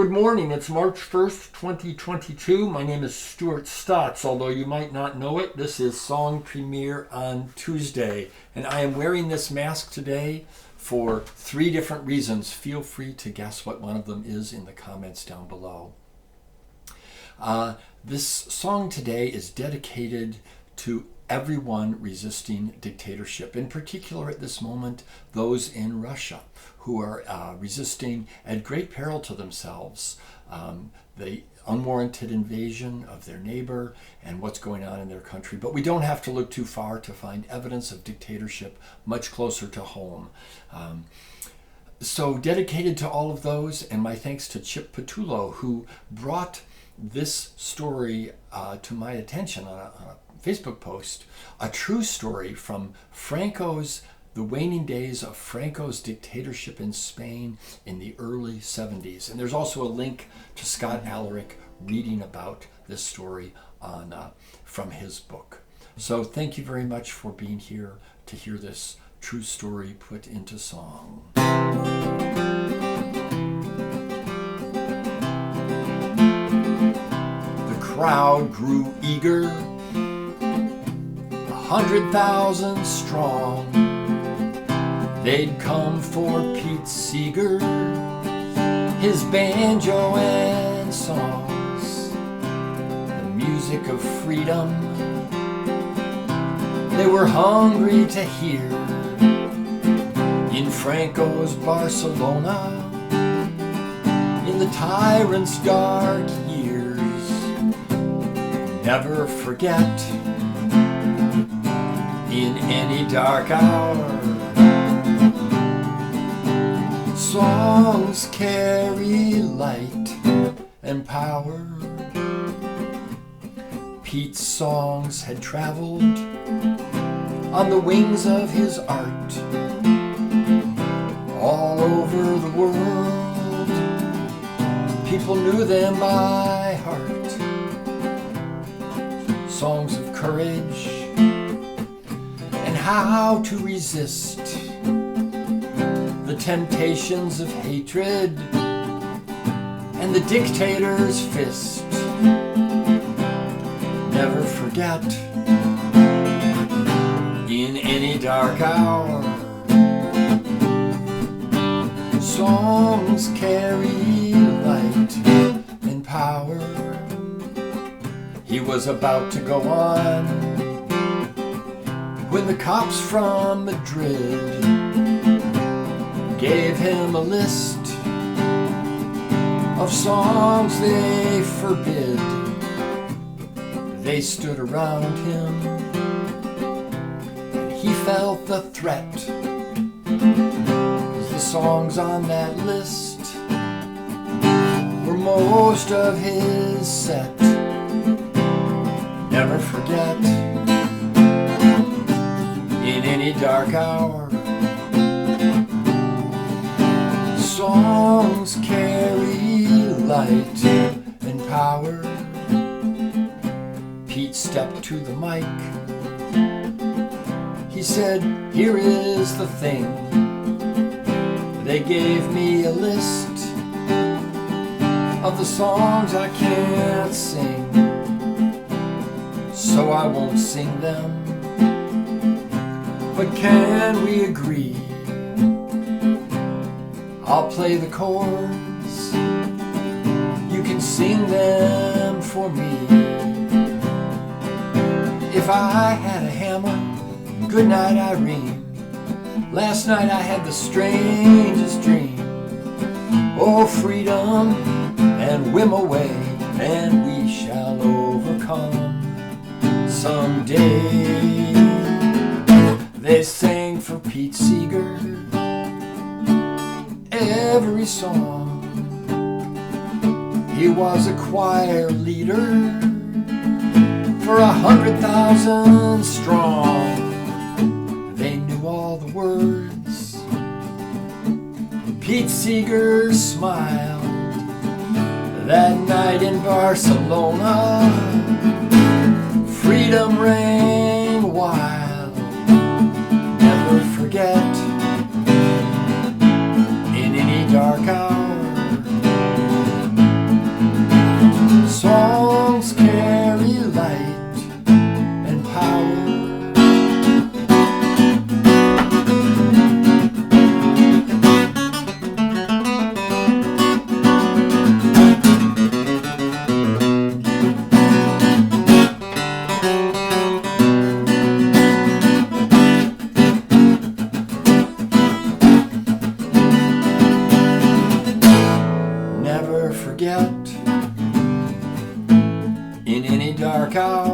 Good morning. It's March 1st, 2022. My name is Stuart Stotts. Although you might not know it, this is Song Premiere on Tuesday. And I am wearing this mask today for 3 different reasons. Feel free to guess what one of them is in the comments down below. This song today is dedicated to everyone resisting dictatorship, in particular at this moment, those in Russia who are resisting at great peril to themselves the unwarranted invasion of their neighbor and what's going on in their country. But we don't have to look too far to find evidence of dictatorship much closer to home. So dedicated to all of those, and my thanks to Chip Patullo, who brought this story to my attention on a Facebook post, a true story from the waning days of Franco's dictatorship in Spain in the early 70s. And there's also a link to Scott Alaric reading about this story from his book. So thank you very much for being here to hear this true story put into song. The crowd grew eager, 100,000 strong. They'd come for Pete Seeger, his banjo and songs, the music of freedom they were hungry to hear. In Franco's Barcelona, in the tyrant's dark years, never forget, in any dark hour, songs carry light and power. Pete's songs had traveled on the wings of his art all over the world. People knew them by heart. Songs of courage and how to resist the temptations of hatred and the dictator's fist. Never forget, in any dark hour, songs carry light and power. He was about to go on when the cops from Madrid gave him a list of songs they forbid. They stood around him, and he felt the threat. The songs on that list were most of his set. Never forget, in any dark hour, songs carry light and power. Pete stepped to the mic. He said, "Here is the thing. They gave me a list of the songs I can't sing, so I won't sing them. But can we agree? I'll play the chords, you can sing them for me. If I had a hammer, good night Irene. Last night I had the strangest dream. Oh, freedom and whim away, and we shall overcome someday." They sang for Pete Seeger every song. He was a choir leader for 100,000 strong. They knew all the words. Pete Seeger smiled that night in Barcelona. Freedom rang wild. Never forget, in any dark hour, forget. In any dark hour